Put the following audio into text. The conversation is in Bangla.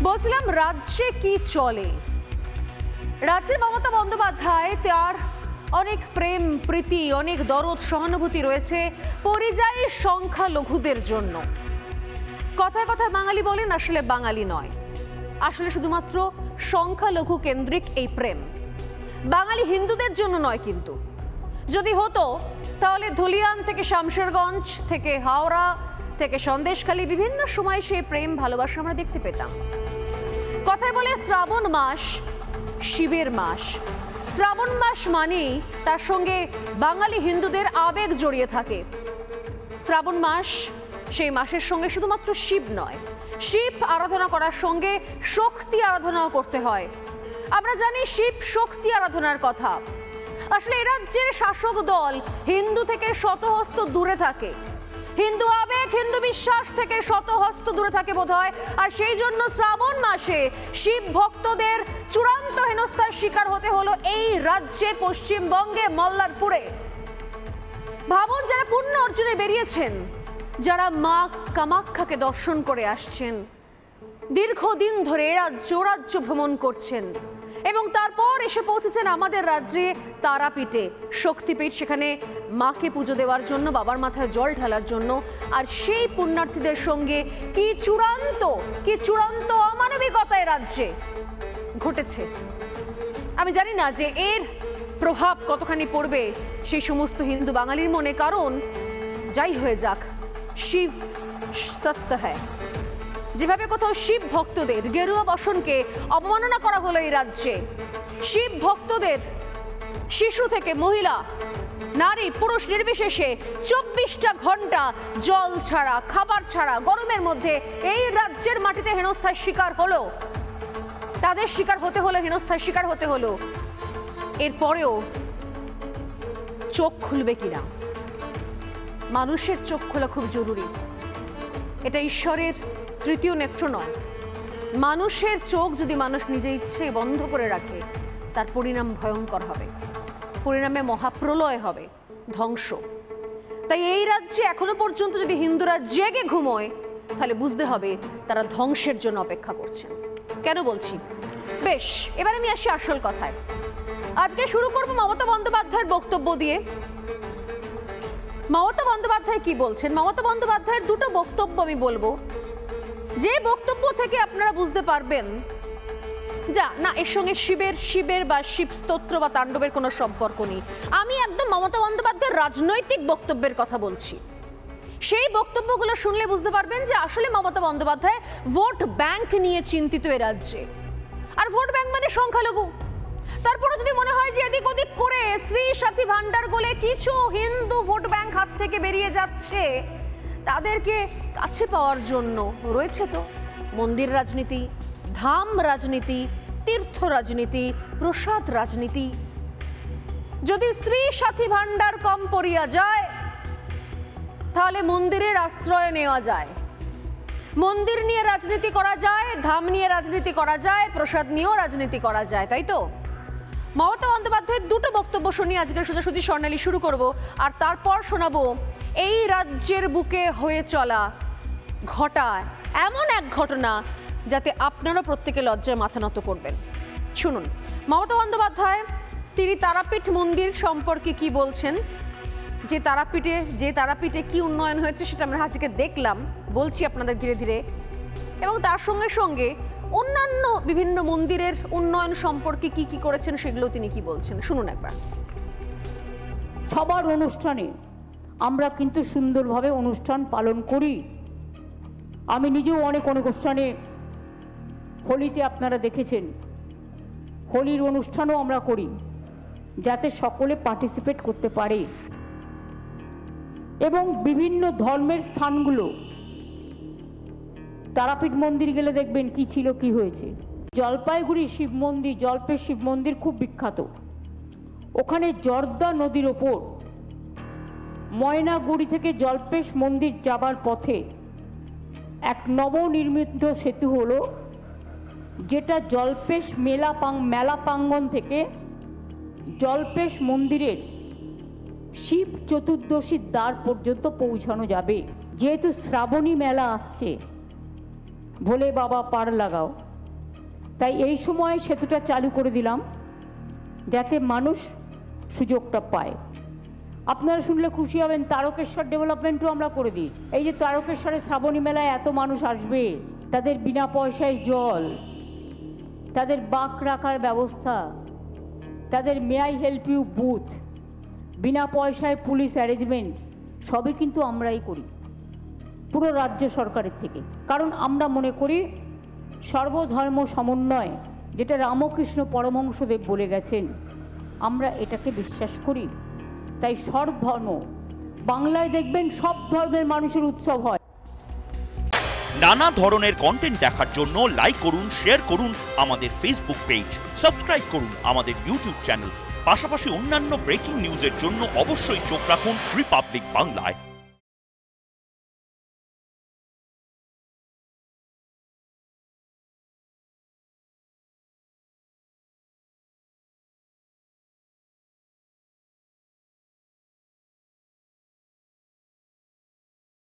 বলছিলাম রাজ্যে কি চলে। রাজ্যে মমতা বন্দ্যোপাধ্যায় তার অনেক প্রেম প্রীতি, অনেক দরদ সহানুভূতি রয়েছে পরিযায়ী সংখ্যালঘুদের জন্য। কথায় কথায় বাঙালি বলেন, আসলে বাঙালি নয়, আসলে শুধুমাত্র সংখ্যালঘু কেন্দ্রিক এই প্রেম। বাঙালি হিন্দুদের জন্য নয়, কিন্তু যদি হতো তাহলে ধুলিয়ান থেকে শামশেরগঞ্জ থেকে হাওড়া থেকে সন্দেশখালী বিভিন্ন সময় সেই প্রেম ভালোবাসা আমরা দেখতে পেতাম। কথায় বলে শ্রাবণ মাস শিবের মাস। শ্রাবণ মাস মানেই তার সঙ্গে বাঙালি হিন্দুদের আবেগ জড়িয়ে থাকে। শ্রাবণ মাস সেই মাসের সঙ্গে শুধুমাত্র শিব নয়, শিব আরাধনা করার সঙ্গে শক্তি আরাধনাও করতে হয়। আমরা জানি শিব শক্তি আরাধনার কথা। আসলে এ রাজ্যের শাসক দল হিন্দু থেকে শতহস্ত দূরে থাকে, হিন্দু আবেগ হিন্দু বিশ্বাস থেকে শতহস্ত দূরে থাকে বোধহয়। আর সেই জন্য শ্রাবণ মাসে শিব ভক্তদের চূড়ান্ত হেনস্থার শিকার হতে হলো এই রাজ্যে, পশ্চিমবঙ্গে মল্লারপুরে। ভাবুন, যারা পুণ্য অর্জনে বেরিয়েছেন, যারা মা কামাখ্যাকে দর্শন করে আসছেন, দীর্ঘদিন ধরে রাজ্য ভ্রমণ করছেন এবং তারপর এসে পৌঁছেছেন আমাদের রাজ্যে তারাপীঠে, শক্তিপীঠ, সেখানে মাকে পুজো দেওয়ার জন্য, বাবার মাথায় জল ঢালার জন্য। আর সেই পুণ্যার্থীদের সঙ্গে কি চূড়ান্ত অমানবিকতায় রাজ্যে ঘটেছে। আমি জানি না যে এর প্রভাব কতখানি পড়বে সেই সমস্ত হিন্দু বাঙালির মনে, কারণ যাই হয়ে যাক, শিব সত্য হ্যায়। যেভাবে কোথাও শিব ভক্তদের গেরুয়া বসনকে অবমাননা করা হলো এই রাজ্যে, শিব ভক্তদের শিশু থেকে মহিলা নারী পুরুষ নির্বিশেষে 24টা ঘন্টা জল ছাড়া খাবার ছাড়া গরমের মধ্যে এই রাজ্যের মাটিতে হেনস্থার শিকার হলো, তাদের শিকার হতে হলো, হেনস্থার শিকার হতে হলো। এরপরেও চোখ খুলবে কিনা? মানুষের চোখ খোলা খুব জরুরি। এটা ঈশ্বরের তৃতীয় নেত্র নয়। মানুষের চোখ যদি মানুষ নিজে ইচ্ছে বন্ধ করে রাখে, তার পরিণাম ভয়ঙ্কর হবে, পরিণামে মহাপ্রলয় হবে, ধ্বংস। তাই এই রাজ্যে এখনো পর্যন্ত যদি হিন্দুরা জেগে ঘুমোয়, তাহলে বুঝতে হবে তারা ধ্বংসের জন্য অপেক্ষা করছে। কেন বলছি? বেশ, এবার আমি আসি আসল কথায়। আজকে শুরু করব মমতা বন্দ্যোপাধ্যায়ের বক্তব্য দিয়ে। মমতা বন্দ্যোপাধ্যায় কি বলছেন? মমতা বন্দ্যোপাধ্যায়ের দুটো বক্তব্য আমি বলবো, যে বক্তব্য থেকে আপনারা বুঝতে পারবেন যা না এর সঙ্গে শিবের বা শিব স্তোত্র বা তাণ্ডবের কোনো সম্পর্ক নেই। আমি একদম মমতা বন্দ্যোপাধ্যায়ের রাজনৈতিক বক্তব্যের কথা বলছি। সেই বক্তব্যগুলো শুনলে বুঝতে পারবেন যে আসলে মমতা বন্দ্যোপাধ্যায় ভোট ব্যাংক নিয়ে চিন্তিত এ রাজ্যে। আর ভোট ব্যাংক মানে সংখ্যালঘু। তারপরে যদি মনে হয় যে এদিক ওদিক করে শ্রী সাথী ভান্ডার বলে কিছু হিন্দু ভোট ব্যাংক হাত থেকে বেরিয়ে যাচ্ছে, তাদেরকে কাছে পাওয়ার জন্য রয়েছে তো মন্দির রাজনীতি, ধাম রাজনীতি, তীর্থ রাজনীতি, প্রসাদ রাজনীতি। যদি শ্রী সাথী ভান্ডার কম পড়িয়া যায়, তাহলে মন্দিরের আশ্রয় নেওয়া যায়, মন্দির নিয়ে রাজনীতি করা যায়, ধাম নিয়ে রাজনীতি করা যায়, প্রসাদ নিয়েও রাজনীতি করা যায়, তাই তো? মমতা বন্দ্যোপাধ্যায়ের দুটো বক্তব্য শুনি আজকের সোজাসুজি স্বর্ণালী শুরু করব, আর তারপর শোনাবো এই রাজ্যের বুকে হয়ে চলা ঘটা এমন এক ঘটনা যাতে আপনারা প্রত্যেকে লজ্জায় মাথা নত করবেন। শুনুন মমতা বন্দ্যোপাধ্যায় তিনি তারাপীঠ মন্দির সম্পর্কে কি বলছেন, যে তারাপীঠে কি উন্নয়ন হয়েছে সেটা আমরা আজকে দেখলাম, বলছি আপনাদের ধীরে ধীরে, এবং তার সঙ্গে সঙ্গে অন্যান্য বিভিন্ন মন্দিরের উন্নয়ন সম্পর্কে কি কি করেছেন সেগুলো তিনি কি বলছেন, শুনুন একবার। সবার অনুষ্ঠানে আমরা কিন্তু সুন্দরভাবে অনুষ্ঠান পালন করি। আমি নিজেও অনেক অনুষ্ঠানে, হোলিতে আপনারা দেখেছেন, হোলির অনুষ্ঠানও আমরা করি যাতে সকলে পার্টিসিপেট করতে পারে। এবং বিভিন্ন ধর্মের স্থানগুলো, তারাপীঠ মন্দির গেলে দেখবেন কি ছিল কি হয়েছে। জলপাইগুড়ি শিব মন্দির, জলপেশ শিব মন্দির খুব বিখ্যাত। ওখানে জর্দা নদীর ওপর ময়নাগুড়ি থেকে জলপেশ মন্দির যাবার পথে এক নবনির্মিত সেতু হলো, যেটা জলপেশ মেলা প্রাঙ্গণ থেকে জলপেশ মন্দিরের শিব চতুর্দশীর দ্বার পর্যন্ত পৌঁছানো যাবে। যেহেতু শ্রাবণী মেলা আসছে, ভোলে বাবা পার লাগাও, তাই এই সময় সেতুটা চালু করে দিলাম যাতে মানুষ সুযোগটা পায়। আপনারা শুনলে খুশি হবেন, তারকেশ্বর ডেভেলপমেন্টও আমরা করে দিয়েছি। এই যে তারকেশ্বরের শ্রাবণী মেলায় এত মানুষ আসবে, তাদের বিনা পয়সায় জল, তাদের বাঁক রাখার ব্যবস্থা, তাদের may I help you booth, বিনা পয়সায় পুলিশ অ্যারেঞ্জমেন্ট, সবই কিন্তু আমরাই করি পুরো রাজ্য সরকারের থেকে। কারণ আমরা মনে করি সর্বধর্ম সমন্বয়, যেটা রামকৃষ্ণ পরমহংসদেব বলে গেছেন, আমরা এটাকে বিশ্বাস করি। তাই সর্বধর্ম, বাংলায় দেখবেন সব ধর্মের মানুষের উৎসব হয়। নানা ধরনের কন্টেন্ট দেখার জন্য লাইক করুন, শেয়ার করুন আমাদের ফেসবুক পেজ, সাবস্ক্রাইব করুন আমাদের ইউটিউব চ্যানেল। পাশাপাশি অন্যান্য ব্রেকিং নিউজের জন্য অবশ্যই চোখ রাখুন রিপাবলিক বাংলায়।